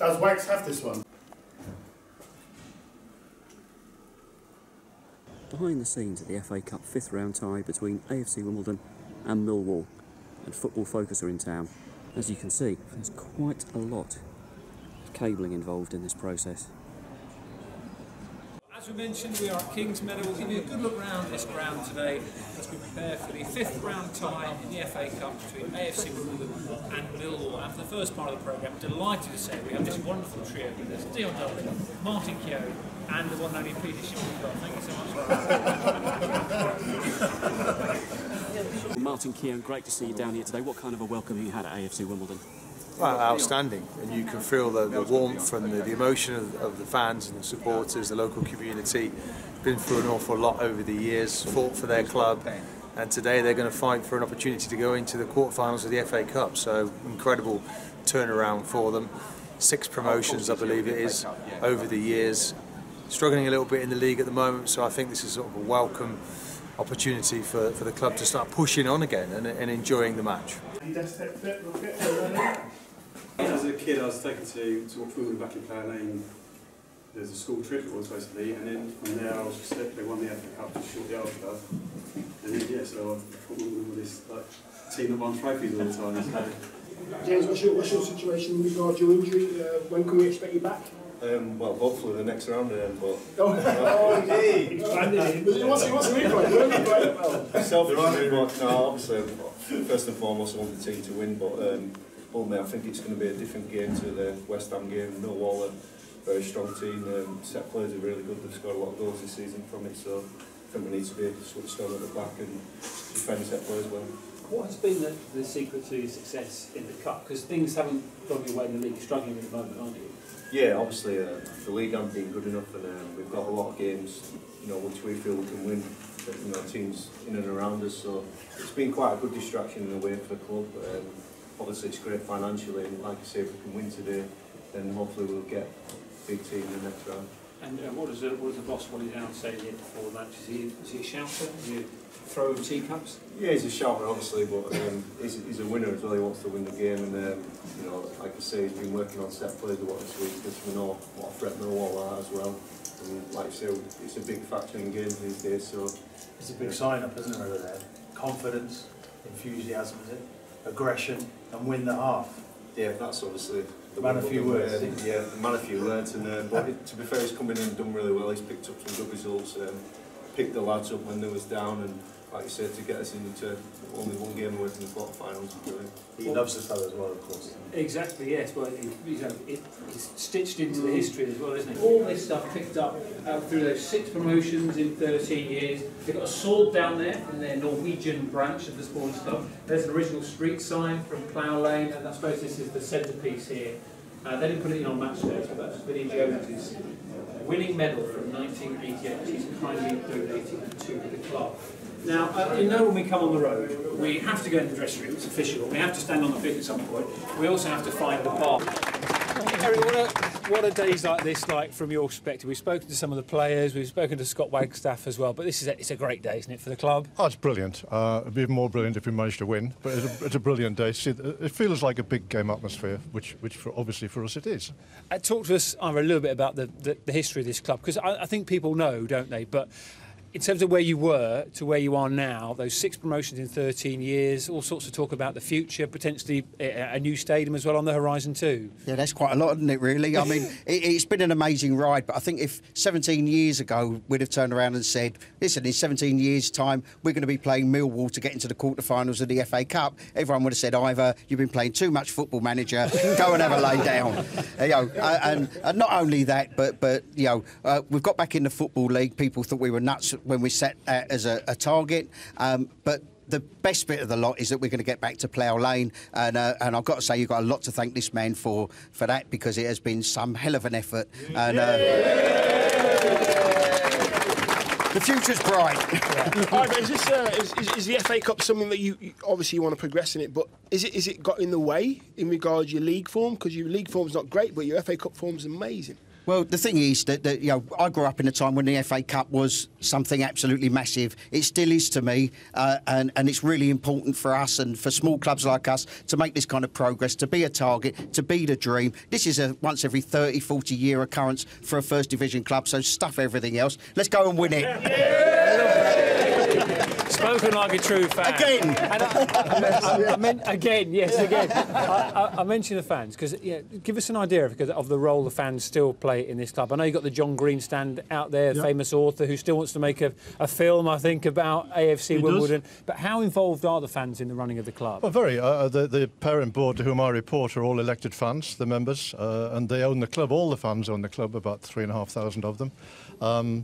Does Wags have this one? Behind the scenes at the FA Cup 5th round tie between AFC Wimbledon and Millwall, and Football Focus are in town. As you can see, there's quite a lot of cabling involved in this process. As we mentioned, we are at King's Meadow. We'll give you a good look round this ground today as we prepare for the 5th round tie in the FA Cup between AFC Wimbledon and Millwall. And for the first part of the programme, delighted to say we have this wonderful trio with us: Dion Dublin, Martin Keown, and the one and only Peter Shilton. Thank you so much for Martin Keown, great to see you down here today. What kind of a welcome have you had at AFC Wimbledon? Well, outstanding, and you can feel the warmth and the emotion of the fans and the supporters, the local community. Been through an awful lot over the years, fought for their club, and today they're going to fight for an opportunity to go into the quarterfinals of the FA Cup. So incredible turnaround for them. 6 promotions, I believe it is, over the years. Struggling a little bit in the league at the moment, so I think this is sort of a welcome opportunity for the club to start pushing on again and enjoying the match. As a kid, I was taken to watch Wimbledon back in Keown Lane. There's a school trip, it was basically, and then from there I was just they won the FA Cup just shortly after. And then, yeah, so I thought Wimbledon were this team that won trophies all the time. So. James, what's your situation with regard to your injury? When can we expect you back? Well, hopefully the next round then, but... He wants to win, right? Selfishly, but no, obviously, first and foremost, I want the team to win, but ultimately I think it's going to be a different game to the West Ham game. Millwall, a very strong team, set players are really good, they've scored a lot of goals this season from it, so I think we need to be switched on at the back and defend set players well. What has been the secret to your success in the Cup? Because things haven't gone your way in the league, struggling at the moment, aren't you? Yeah, obviously the league hasn't been good enough, and we've got a lot of games, which we feel we can win. Teams in and around us, so it's been quite a good distraction in a way for the club. Obviously, it's great financially, and like I say, if we can win today, then hopefully we'll get a big team in the next round. And what does the boss want you down say here before the match? Is he a shouter? Is he a throw of teacups? Yeah, he's a shouter, obviously, but he's a winner as well. He wants to win the game, and like I say, he's been working on set plays a lot this week, because we know what a threat Millwall are as well. And like I say, it's a big factor in games these days. So it's a big sign-up, isn't it, over there? Confidence, enthusiasm, is it? Aggression, and win the half. Yeah, that's obviously the man of few words. Yeah, the man of few words, and but to be fair, he's come in and done really well. He's picked up some good results, picked the lads up when they was down, and like you said, to get us into only one game away from the quarterfinals. He loves the fellow as well, of course. Exactly, yes. Well, it's stitched into the history as well, isn't it? All this stuff picked up through those 6 promotions in 13 years. They've got a sword down there from their Norwegian branch of the sports club. There's an original street sign from Plough Lane, and I suppose this is the centrepiece here. They didn't put it in on match day, so that's Vinnie Jones's winning medal from 1988, which he's kindly donated to the club. Now, when we come on the road, we have to go in the dressing room, it's official. We have to stand on the pitch at some point. We also have to find the bar. Eric, what are days like this like from your perspective? We've spoken to some of the players, we've spoken to Scott Wagstaff as well, but it's a great day, isn't it, for the club? Oh, it's brilliant. It'd be even more brilliant if we managed to win, but it's a brilliant day. See, it feels like a big game atmosphere, which obviously for us it is. Talk to us, Ira, a little bit about the history of this club, because I think people know, don't they, but in terms of where you were to where you are now, those 6 promotions in 13 years, all sorts of talk about the future, potentially a new stadium as well on the horizon too. Yeah, that's quite a lot, isn't it, really? I mean, it's been an amazing ride, but I think if 17 years ago we'd have turned around and said, listen, in 17 years' time, we're going to be playing Millwall to get into the quarterfinals of the FA Cup, everyone would have said, either you've been playing too much Football Manager, go and have a lay down. And not only that, but we've got back in the Football League. People thought we were nuts when we set that as a target, but the best bit of the lot is that we're going to get back to Plough Lane, and I've got to say you've got a lot to thank this man for that, because it has been some hell of an effort, and the future's bright. Is the FA Cup something that you obviously want to progress in it, but is it got in the way in regards to your league form? Because your league form's not great, but your FA Cup form's amazing. Well, the thing is that you know, I grew up in a time when the FA Cup was something absolutely massive. It still is to me, and it's really important for us and for small clubs like us to make this kind of progress, to be a target, to be the dream. This is a once every 30, 40 year occurrence for a First Division club, so stuff everything else. Let's go and win it. Spoken like a true fan. Again. I mentioned the fans because give us an idea of the role the fans still play in this club. I know you've got the John Greenstand out there, famous author who still wants to make a film, I think, about AFC Wimbledon. But how involved are the fans in the running of the club? Well, very. The parent board to whom I report are all elected fans, the members, and they own the club. All the fans own the club, about 3,500 of them.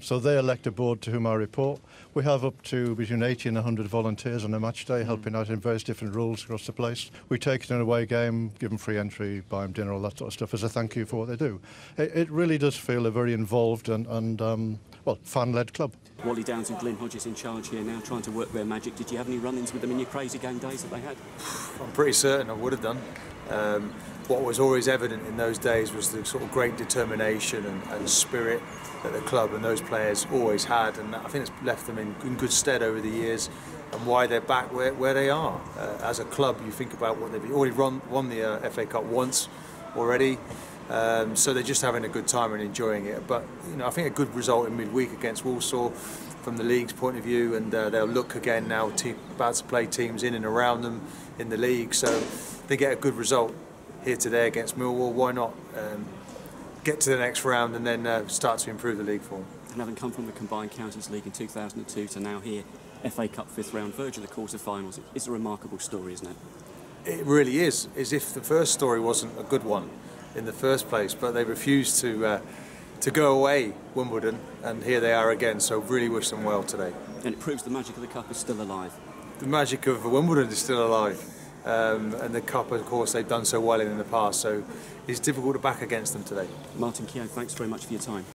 So they elect a board to whom I report. We have up to between 80 and 100 volunteers on a match day helping out in various different roles across the place. We take it in an away game, give them free entry, buy them dinner, all that sort of stuff as a thank you for what they do. It really does feel a very involved and fan-led club. Wally Downs and Glyn Hodges in charge here now, trying to work their magic. Did you have any run-ins with them in your crazy game days that they had? I'm pretty certain I would have done. What was always evident in those days was the sort of great determination and spirit that the club and those players always had, and I think it's left them in good stead over the years, and why they're back where they are. As a club, you think about what they've already won the FA Cup once already, so they're just having a good time and enjoying it. But you know, I think a good result in midweek against Walsall from the league's point of view, and they'll look again now about to play teams in and around them in the league, so they get a good result here today against Millwall. Why not get to the next round and then start to improve the league form? And having come from the Combined Counties League in 2002 to now here, FA Cup fifth round, verge of the quarter-finals, it's a remarkable story, isn't it? It really is, as if the first story wasn't a good one in the first place, but they refused to go away, Wimbledon, and here they are again, so really wish them well today. And it proves the magic of the Cup is still alive. The magic of Wimbledon is still alive. And the Cup, of course, they've done so well in the past, so it's difficult to back against them today. Martin Keown, thanks very much for your time.